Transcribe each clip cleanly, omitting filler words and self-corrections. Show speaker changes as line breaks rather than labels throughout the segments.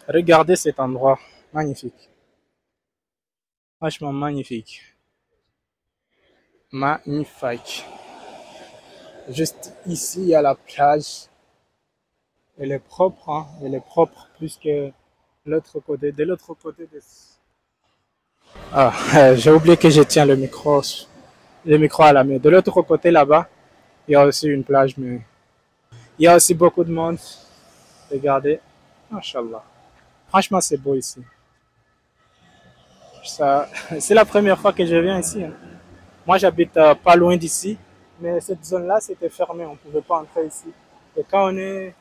Regardez cet endroit. Magnifique. Franchement magnifique. Magnifique. Juste ici, il y a la plage. Elle est propre, hein. Elle est propre plus que l'autre côté. De l'autre côté de... Ah, j'ai oublié que je tiens le micro à la main. De l'autre côté là-bas, il y a aussi une plage, mais il y a aussi beaucoup de monde. Regardez. Machallah. Franchement, c'est beau ici. Ça, c'est la première fois que je viens ici, hein. Moi, j'habite pas loin d'ici, mais cette zone-là, c'était fermé. On ne pouvait pas entrer ici. Et quand on est...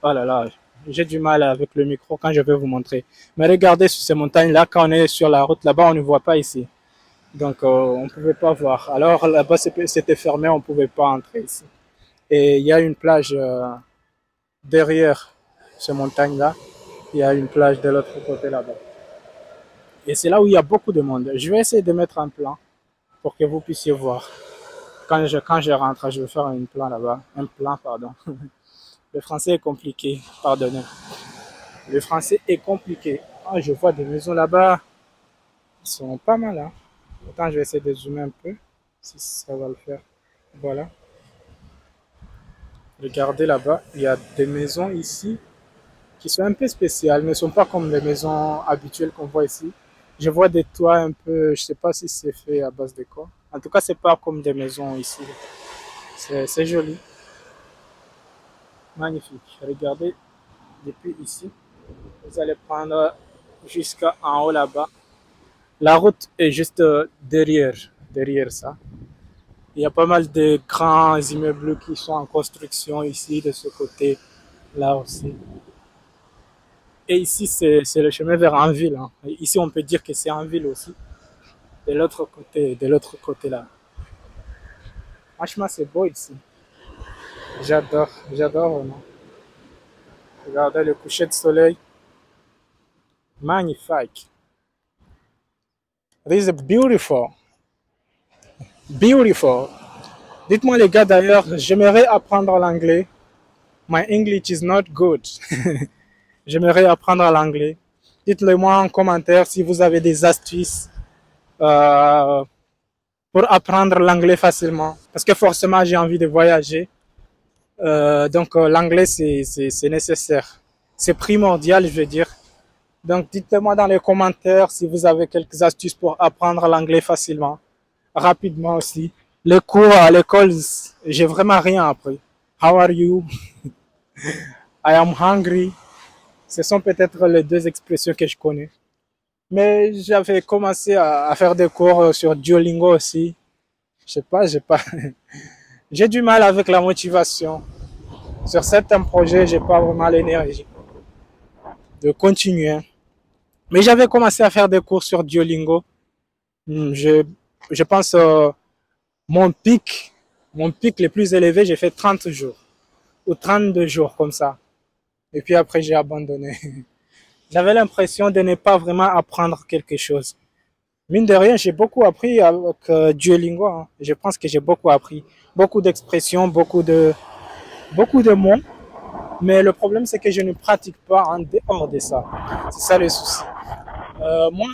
Oh là là, j'ai du mal avec le micro quand je vais vous montrer. Mais regardez sur ces montagnes-là, quand on est sur la route là-bas, on ne voit pas ici. Donc, on ne pouvait pas voir. Alors là-bas, c'était fermé, on ne pouvait pas entrer ici. Et il y a une plage derrière ces montagnes-là. Il y a une plage de l'autre côté là-bas. Et c'est là où il y a beaucoup de monde. Je vais essayer de mettre un plan pour que vous puissiez voir. Quand je rentre, je vais faire un plan là-bas. Un plan, pardon. Le français est compliqué, pardonnez. Le français est compliqué. Ah, je vois des maisons là-bas. Ils sont pas mal, hein. Attends, je vais essayer de zoomer un peu, si ça va le faire. Voilà. Regardez là-bas, il y a des maisons ici qui sont un peu spéciales, ne sont pas comme les maisons habituelles qu'on voit ici. Je vois des toits un peu, je sais pas si c'est fait à base de quoi. En tout cas, c'est pas comme des maisons ici. C'est joli, magnifique. Regardez depuis ici, vous allez prendre jusqu'en haut là-bas. La route est juste derrière ça. Il y a pas mal de grands immeubles qui sont en construction ici, de ce côté-là aussi. Et ici, c'est le chemin vers en ville, hein. Ici, on peut dire que c'est en ville aussi, de l'autre côté là. Franchement, c'est beau ici. J'adore vraiment. Regardez le coucher de soleil. Magnifique. This is beautiful. Beautiful. Dites-moi les gars d'ailleurs, j'aimerais apprendre l'anglais. My English is not good. J'aimerais apprendre l'anglais. Dites-le moi en commentaire si vous avez des astuces euh, pour apprendre l'anglais facilement. Parce que forcément, j'ai envie de voyager. Donc, l'anglais, c'est nécessaire. C'est primordial, je veux dire. Donc, dites-le moi dans les commentaires si vous avez quelques astuces pour apprendre l'anglais facilement. Rapidement aussi. Les cours à l'école, j'ai vraiment rien appris. How are you? I am hungry. Ce sont peut-être les deux expressions que je connais. Mais j'avais commencé à faire des cours sur Duolingo aussi. Je sais pas, j'ai du mal avec la motivation. Sur certains projets, j'ai pas vraiment l'énergie de continuer. Mais j'avais commencé à faire des cours sur Duolingo. Je pense mon pic, mon pic le plus élevé, j'ai fait 30 jours ou 32 jours comme ça. Et puis après, j'ai abandonné. J'avais l'impression de ne pas vraiment apprendre quelque chose. Mine de rien, j'ai beaucoup appris avec Duolingo, hein. Je pense que j'ai beaucoup appris. Beaucoup d'expressions, beaucoup de mots. Mais le problème, c'est que je ne pratique pas en dehors de ça. C'est ça le souci. Moi,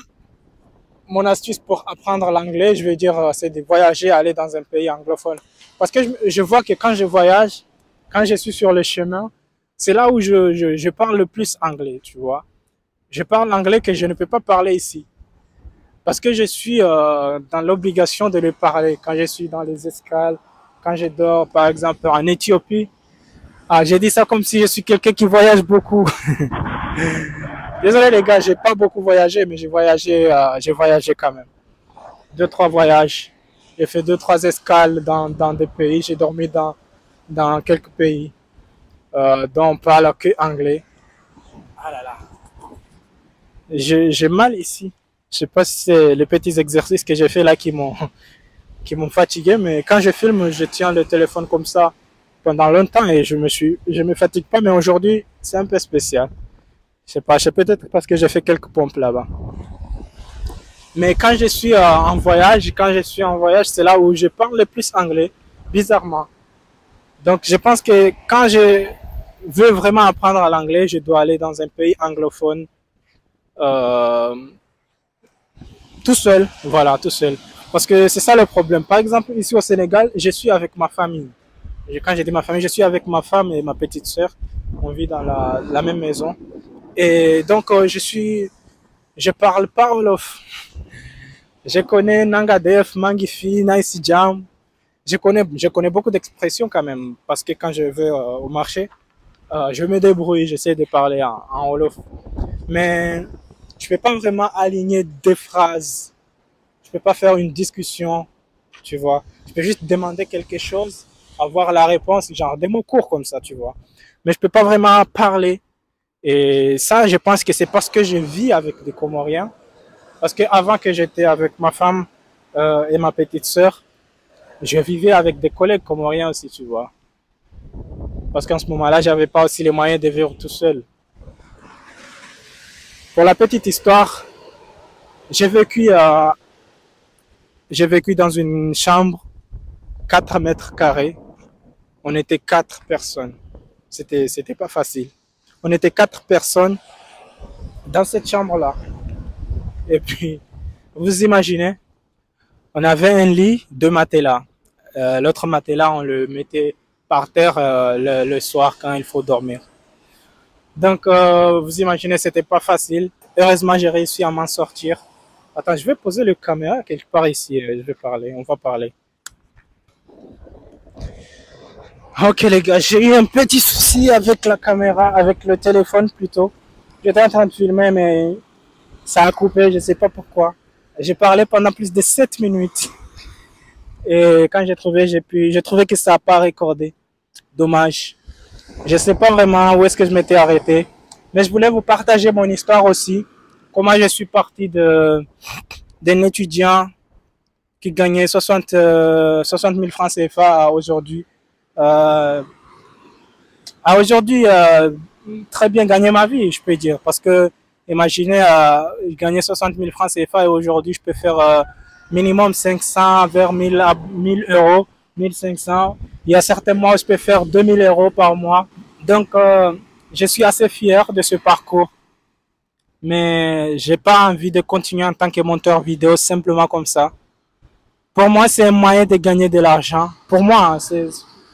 mon astuce pour apprendre l'anglais, je veux dire, c'est de voyager, aller dans un pays anglophone. Parce que je vois que quand je voyage, quand je suis sur le chemin, c'est là où je parle le plus anglais, tu vois. Je parle anglais que je ne peux pas parler ici. Parce que je suis dans l'obligation de le parler. Quand je suis dans les escales, quand je dors, par exemple, en Éthiopie. Ah, j'ai dit ça comme si je suis quelqu'un qui voyage beaucoup. Désolé les gars, j'ai pas beaucoup voyagé, mais j'ai voyagé quand même. Deux, trois voyages. J'ai fait deux, trois escales dans des pays. J'ai dormi dans quelques pays dont on parle que anglais. Ah là là. J'ai mal ici. Je sais pas si c'est les petits exercices que j'ai fait là qui m'ont fatigué, mais quand je filme, je tiens le téléphone comme ça pendant longtemps et je me fatigue pas, mais aujourd'hui, c'est un peu spécial. Je sais pas, c'est peut-être parce que j'ai fait quelques pompes là-bas. Mais quand je suis en voyage, c'est là où je parle le plus anglais, bizarrement. Donc, je pense que veux vraiment apprendre l'anglais, je dois aller dans un pays anglophone euh, tout seul, voilà, tout seul. Parce que c'est ça le problème. Par exemple, ici au Sénégal, je suis avec ma famille. Quand j'ai dit ma famille, je suis avec ma femme et ma petite sœur. On vit dans la même maison. Et donc, je parle pas Wolof. Je connais Nangadef, Mangifi, Nice Jam. Je connais beaucoup d'expressions quand même. Parce que quand je vais au marché, je me débrouille, j'essaie de parler en Wolof. Mais je peux pas vraiment aligner des phrases. Je peux pas faire une discussion, tu vois. Je peux juste demander quelque chose, avoir la réponse, genre des mots courts comme ça, tu vois. Mais je peux pas vraiment parler. Et ça, je pense que c'est parce que je vis avec des Comoriens. Parce que avant que j'étais avec ma femme et ma petite sœur, je vivais avec des collègues comoriens aussi, tu vois. Parce qu'en ce moment-là, j'avais pas aussi les moyens de vivre tout seul. Pour la petite histoire, j'ai vécu, euh, j'ai vécu dans une chambre 4 mètres carrés. On était 4 personnes. C'était pas facile. On était 4 personnes dans cette chambre-là. Et puis, vous imaginez, on avait un lit, 2 matelas. L'autre matelas, on le mettait par terre le soir quand il faut dormir. Donc, vous imaginez, c'était pas facile. Heureusement, j'ai réussi à m'en sortir. Attends, je vais poser le caméra quelque part ici. Je vais parler, on va parler. Ok les gars, j'ai eu un petit souci avec la caméra, avec le téléphone plutôt. J'étais en train de filmer, mais ça a coupé, je sais pas pourquoi. J'ai parlé pendant plus de 7 minutes. Et quand j'ai trouvé que ça n'a pas recordé. Dommage. Je sais pas vraiment où est-ce que je m'étais arrêté. Mais je voulais vous partager mon histoire aussi. Comment je suis parti d'un étudiant qui gagnait 60 000 francs CFA à aujourd'hui. Aujourd'hui, très bien gagner ma vie, je peux dire. Parce que, imaginez, gagner 60 000 francs CFA et aujourd'hui, je peux faire minimum 500 vers 1000 euros, 1500. Il y a certains mois où je peux faire 2000 euros par mois. Donc, je suis assez fier de ce parcours. Mais j'ai pas envie de continuer en tant que monteur vidéo simplement comme ça. Pour moi, c'est un moyen de gagner de l'argent. Pour moi,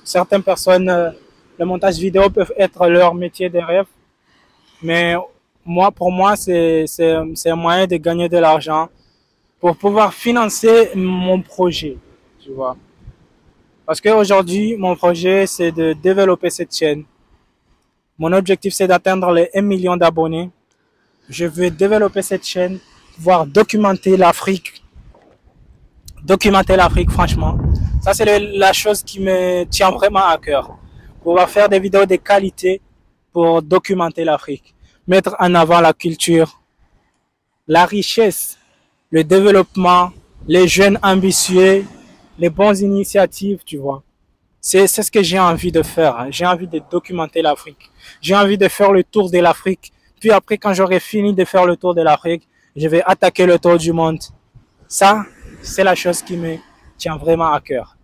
certaines personnes, le montage vidéo peut être leur métier de rêve. Mais pour moi, c'est un moyen de gagner de l'argent pour pouvoir financer mon projet, tu vois. Parce qu'aujourd'hui, mon projet, c'est de développer cette chaîne. Mon objectif, c'est d'atteindre les 1 million d'abonnés. Je veux développer cette chaîne, pouvoir documenter l'Afrique. Documenter l'Afrique, franchement. Ça, c'est la chose qui me tient vraiment à cœur. Pouvoir faire des vidéos de qualité pour documenter l'Afrique. Mettre en avant la culture, la richesse, le développement, les jeunes ambitieux, les bonnes initiatives, tu vois. C'est ce que j'ai envie de faire. J'ai envie de documenter l'Afrique. J'ai envie de faire le tour de l'Afrique. Puis après, quand j'aurai fini de faire le tour de l'Afrique, je vais attaquer le tour du monde. Ça, c'est la chose qui me tient vraiment à cœur.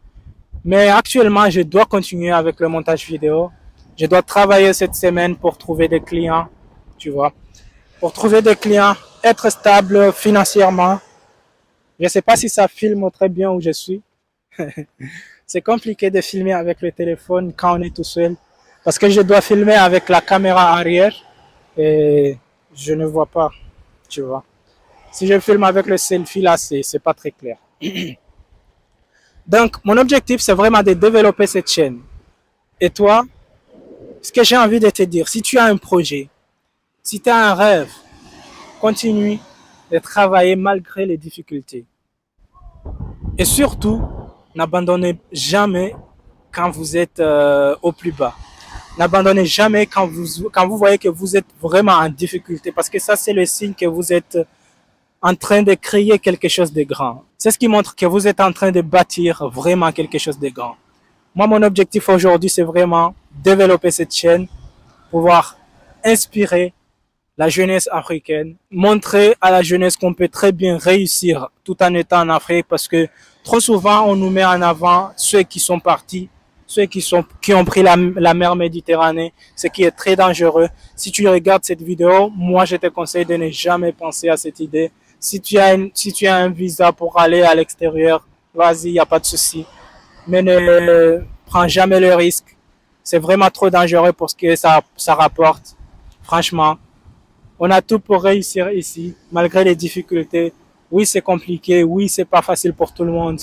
Mais actuellement, je dois continuer avec le montage vidéo. Je dois travailler cette semaine pour trouver des clients, tu vois. Pour trouver des clients, être stable financièrement. Je ne sais pas si ça filme très bien où je suis. C'est compliqué de filmer avec le téléphone quand on est tout seul. Parce que je dois filmer avec la caméra arrière et je ne vois pas, tu vois. Si je filme avec le selfie là, c'est pas très clair. Donc, mon objectif, c'est vraiment de développer cette chaîne. Et toi, ce que j'ai envie de te dire, si tu as un projet, si tu as un rêve, continue de travailler malgré les difficultés. Et surtout, n'abandonnez jamais quand vous êtes au plus bas. N'abandonnez jamais quand vous voyez que vous êtes vraiment en difficulté. Parce que ça, c'est le signe que vous êtes en train de créer quelque chose de grand. C'est ce qui montre que vous êtes en train de bâtir vraiment quelque chose de grand. Moi, mon objectif aujourd'hui, c'est vraiment développer cette chaîne, pouvoir inspirer la jeunesse africaine, montrer à la jeunesse qu'on peut très bien réussir tout en étant en Afrique parce que trop souvent, on nous met en avant ceux qui sont partis, ceux qui ont pris la mer Méditerranée, ce qui est très dangereux. Si tu regardes cette vidéo, moi je te conseille de ne jamais penser à cette idée. Si tu as un visa pour aller à l'extérieur, vas-y, il n'y a pas de souci. Mais ne prends jamais le risque. C'est vraiment trop dangereux pour ce que ça rapporte. Franchement, on a tout pour réussir ici, malgré les difficultés. Oui, c'est compliqué. Oui, c'est pas facile pour tout le monde.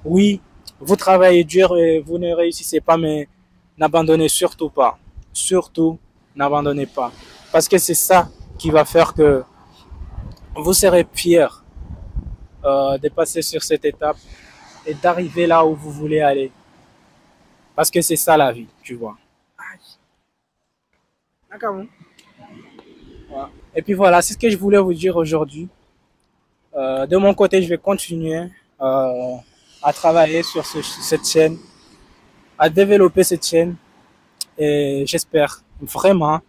Oui, vous travaillez dur et vous ne réussissez pas, mais n'abandonnez surtout pas. Surtout, n'abandonnez pas. Parce que c'est ça qui va faire que vous serez fiers de passer sur cette étape et d'arriver là où vous voulez aller. Parce que c'est ça la vie, tu vois. Et puis voilà, c'est ce que je voulais vous dire aujourd'hui. De mon côté, je vais continuer à travailler sur cette chaîne, à développer cette chaîne. Et j'espère vraiment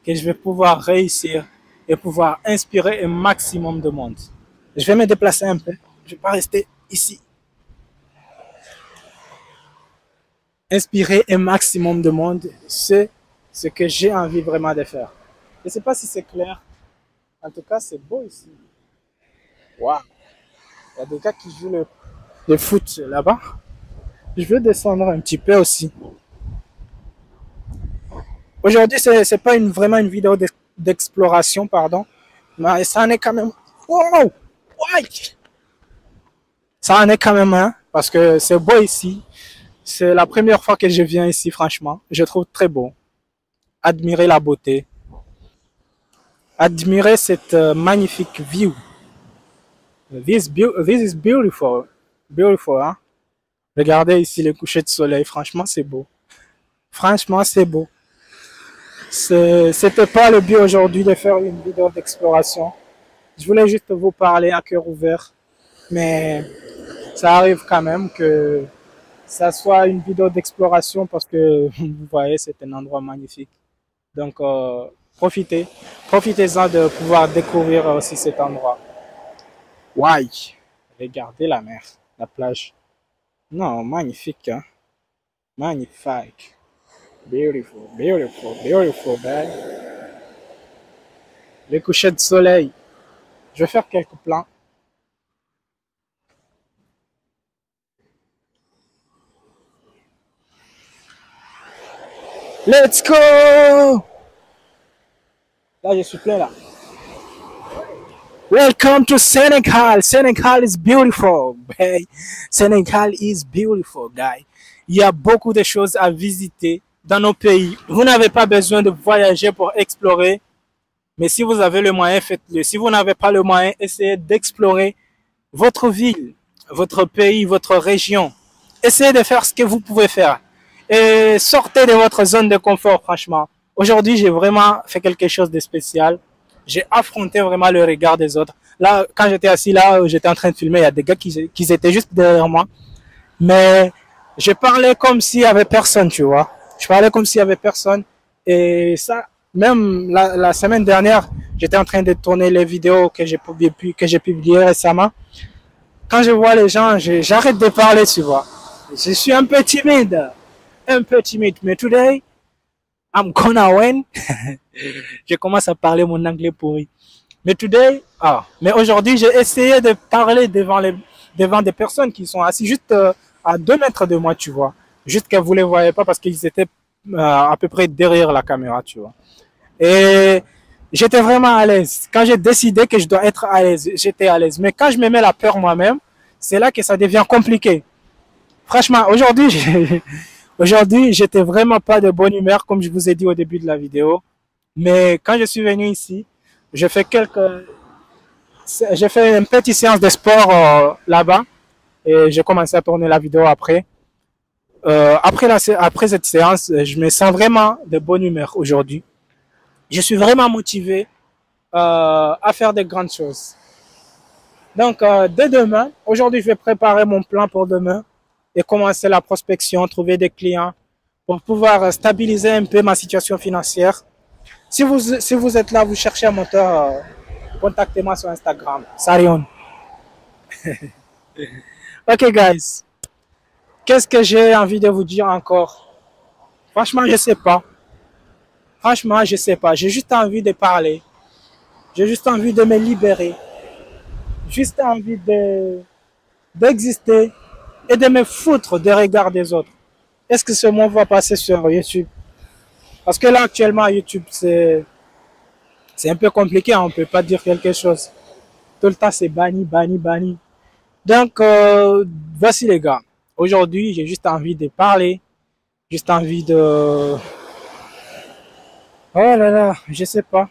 que je vais pouvoir réussir et pouvoir inspirer un maximum de monde. Je vais me déplacer un peu. Je ne vais pas rester ici. Inspirer un maximum de monde, c'est ce que j'ai envie vraiment de faire. Je ne sais pas si c'est clair. En tout cas, c'est beau ici. Waouh! Il y a des gars qui jouent le foot là-bas. Je veux descendre un petit peu aussi. Aujourd'hui, c'est pas vraiment une vidéo d'exploration, pardon. Mais ça en est quand même. Wow! Ça en est quand même un, parce que c'est beau ici. C'est la première fois que je viens ici, franchement. Je trouve très beau. Admirer la beauté. Admirer cette magnifique view. This is beautiful. Beautiful, hein? Regardez ici le coucher de soleil. Franchement, c'est beau. Franchement, c'est beau. C'était pas le but aujourd'hui de faire une vidéo d'exploration. Je voulais juste vous parler à cœur ouvert. Mais ça arrive quand même que ça soit une vidéo d'exploration parce que vous voyez, c'est un endroit magnifique. Donc, profitez-en de pouvoir découvrir aussi cet endroit. Why? Regardez la mer, la plage. Non, magnifique, hein? Magnifique. Beautiful, beautiful, beautiful, man. Le coucher de soleil. Je vais faire quelques plans. Let's go! Là, je suis plein là. Welcome to Senegal. Senegal is beautiful. Hey. Senegal is beautiful, guys. Il y a beaucoup de choses à visiter dans nos pays. Vous n'avez pas besoin de voyager pour explorer. Mais si vous avez le moyen, faites-le. Si vous n'avez pas le moyen, essayez d'explorer votre ville, votre pays, votre région. Essayez de faire ce que vous pouvez faire. Et sortez de votre zone de confort, franchement. Aujourd'hui, j'ai vraiment fait quelque chose de spécial. J'ai affronté vraiment le regard des autres. Là, quand j'étais assis là, j'étais en train de filmer, il y a des gars qui étaient juste derrière moi. Mais je parlais comme s'il y avait personne, tu vois. Je parlais comme s'il y avait personne. Et ça, même la semaine dernière, j'étais en train de tourner les vidéos que j'ai publiées récemment. Quand je vois les gens, j'arrête de parler, tu vois. Je suis un peu timide. Mais today, I'm gonna win. Je commence à parler mon anglais pourri. Mais mais aujourd'hui, j'ai essayé de parler devant des personnes qui sont assises juste à 2 mètres de moi, tu vois. Juste que vous les voyez pas parce qu'ils étaient à peu près derrière la caméra, tu vois. Et j'étais vraiment à l'aise. Quand j'ai décidé que je dois être à l'aise, j'étais à l'aise. Mais quand je me mets la peur moi-même, c'est là que ça devient compliqué. Franchement, aujourd'hui, j'étais vraiment pas de bonne humeur, comme je vous ai dit au début de la vidéo. Mais quand je suis venu ici, j'ai fait une petite séance de sport là-bas et j'ai commencé à tourner la vidéo après. Après cette séance, je me sens vraiment de bonne humeur aujourd'hui. Je suis vraiment motivé à faire de grandes choses. Donc, dès demain, aujourd'hui, je vais préparer mon plan pour demain et commencer la prospection, trouver des clients pour pouvoir stabiliser un peu ma situation financière. Si vous êtes là, vous cherchez un moteur, contactez-moi sur Instagram. Sarion. Ok, guys. Qu'est-ce que j'ai envie de vous dire encore? Franchement, je sais pas. Franchement, je sais pas. J'ai juste envie de parler. J'ai juste envie de me libérer. Juste envie d'exister et de me foutre des regards des autres. Est-ce que ce mot va passer sur YouTube? Parce que là, actuellement, YouTube, c'est un peu compliqué. On ne peut pas dire quelque chose. Tout le temps, c'est banni, banni, banni. Donc, voici les gars. Aujourd'hui, j'ai juste envie de parler. Juste envie de... Oh là là, je sais pas.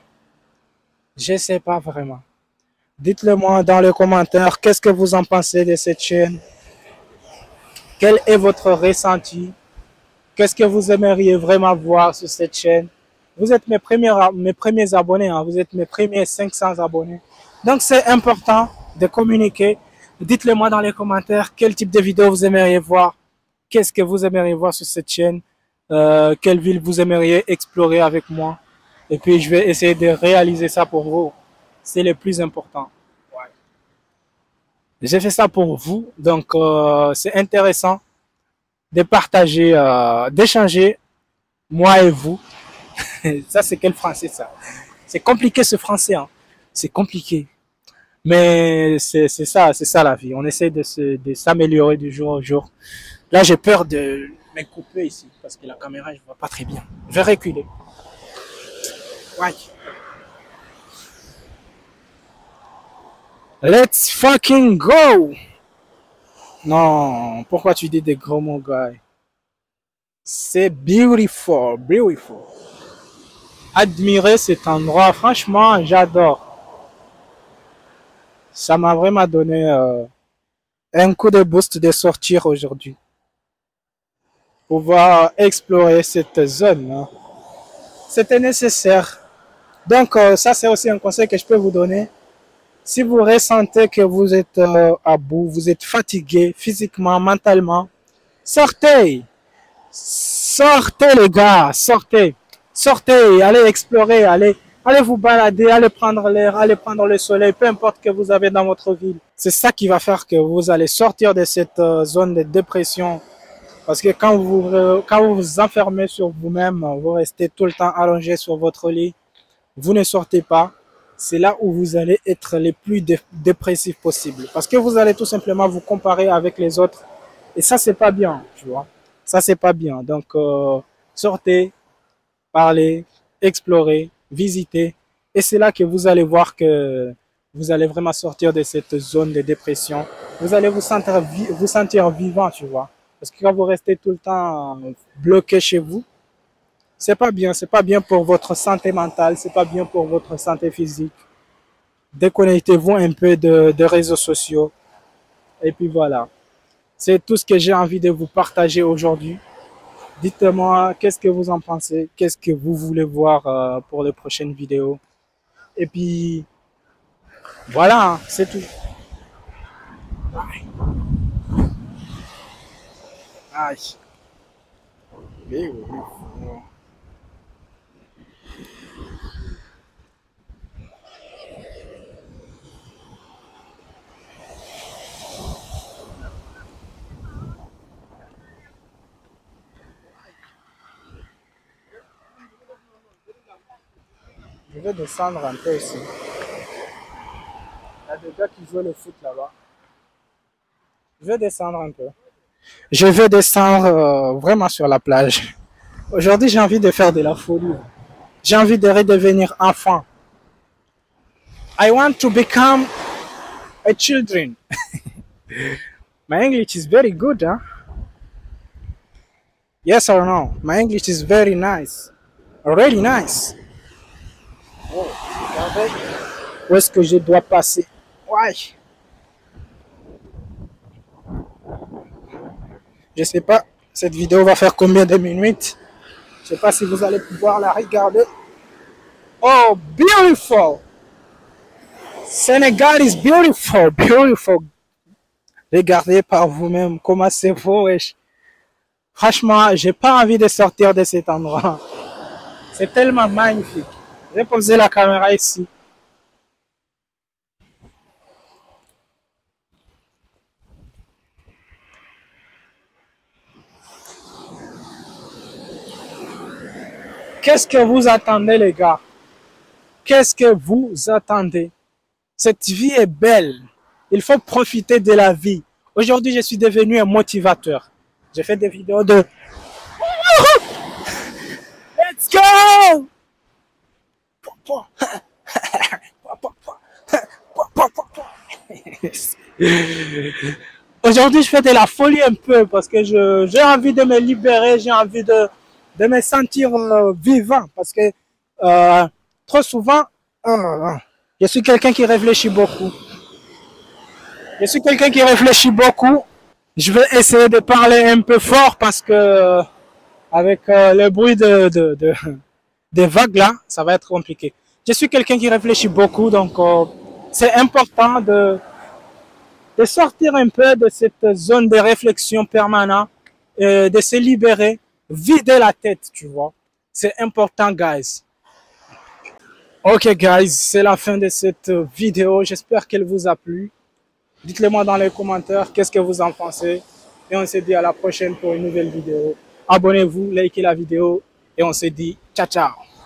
Je sais pas vraiment. Dites-le moi dans les commentaires. Qu'est-ce que vous en pensez de cette chaîne? Quel est votre ressenti? Qu'est-ce que vous aimeriez vraiment voir sur cette chaîne? Vous êtes mes premiers abonnés, hein. Vous êtes mes premiers 500 abonnés. Donc, c'est important de communiquer. Dites-le moi dans les commentaires quel type de vidéo vous aimeriez voir. Qu'est-ce que vous aimeriez voir sur cette chaîne? Quelle ville vous aimeriez explorer avec moi? Et puis, je vais essayer de réaliser ça pour vous. C'est le plus important. Ouais. J'ai fait ça pour vous. Donc, c'est intéressant de partager, d'échanger, moi et vous. Ça, c'est quel français, ça? C'est compliqué, ce français, hein. C'est compliqué. Mais c'est ça la vie. On essaie de s'améliorer du jour au jour. Là, j'ai peur de me couper ici parce que la caméra, je vois pas très bien. Je vais reculer. Ouais. Let's fucking go! Non, pourquoi tu dis des gros mots, guy? C'est beautiful, beautiful. Admirer cet endroit, franchement, j'adore. Ça m'a vraiment donné un coup de boost de sortir aujourd'hui. Pouvoir explorer cette zone, hein. C'était nécessaire. Donc, ça, c'est aussi un conseil que je peux vous donner. Si vous ressentez que vous êtes à bout, vous êtes fatigué physiquement, mentalement, sortez. Sortez les gars, sortez. Sortez, allez explorer, allez vous balader, allez prendre l'air, allez prendre le soleil, peu importe que vous avez dans votre ville. C'est ça qui va faire que vous allez sortir de cette zone de dépression. Parce que quand vous vous enfermez sur vous-même, vous restez tout le temps allongé sur votre lit, vous ne sortez pas, c'est là où vous allez être les plus dépressifs possible. Parce que vous allez tout simplement vous comparer avec les autres. Et ça, c'est pas bien, tu vois. Ça, c'est pas bien. Donc, sortez, parlez, explorez, visitez. Et c'est là que vous allez voir que vous allez vraiment sortir de cette zone de dépression. Vous allez vous sentir vivant, tu vois. Parce que quand vous restez tout le temps bloqué chez vous, c'est pas bien pour votre santé mentale, c'est pas bien pour votre santé physique. Déconnectez-vous un peu de réseaux sociaux. Et puis voilà. C'est tout ce que j'ai envie de vous partager aujourd'hui. Dites-moi qu'est-ce que vous en pensez, qu'est-ce que vous voulez voir pour les prochaines vidéos. Et puis voilà, hein, c'est tout. Aïe. Mais oui. Je vais descendre un peu ici. Il y a des gars qui jouent le foot là-bas. Je vais descendre un peu. Je vais descendre vraiment sur la plage. Aujourd'hui, j'ai envie de faire de la folie. J'ai envie de redevenir enfant. I want to become a children. My English is very good, huh? Yes or no? My English is very nice. Really nice. Oh, regardez. Où est-ce que je dois passer? Ouais. Je sais pas, cette vidéo va faire combien de minutes? Je sais pas si vous allez pouvoir la regarder. Oh, beautiful! Sénégal is beautiful, beautiful. Regardez par vous-même comment c'est beau, wesh. Franchement, j'ai pas envie de sortir de cet endroit. C'est tellement magnifique. J'ai posé la caméra ici. Qu'est-ce que vous attendez, les gars? Qu'est-ce que vous attendez? Cette vie est belle. Il faut profiter de la vie. Aujourd'hui, je suis devenu un motivateur. J'ai fait des vidéos de Let's go! Aujourd'hui, je fais de la folie un peu parce que j'ai envie de me libérer, j'ai envie de me sentir vivant parce que trop souvent, je suis quelqu'un qui réfléchit beaucoup. Je suis quelqu'un qui réfléchit beaucoup. Je vais essayer de parler un peu fort parce que avec le bruit des vagues là, ça va être compliqué. Je suis quelqu'un qui réfléchit beaucoup, donc c'est important de sortir un peu de cette zone de réflexion permanente, de se libérer, vider la tête, tu vois. C'est important, guys. Ok, guys, c'est la fin de cette vidéo. J'espère qu'elle vous a plu. Dites-le moi dans les commentaires, qu'est-ce que vous en pensez. Et on se dit à la prochaine pour une nouvelle vidéo. Abonnez-vous, likez la vidéo et on se dit ciao, ciao.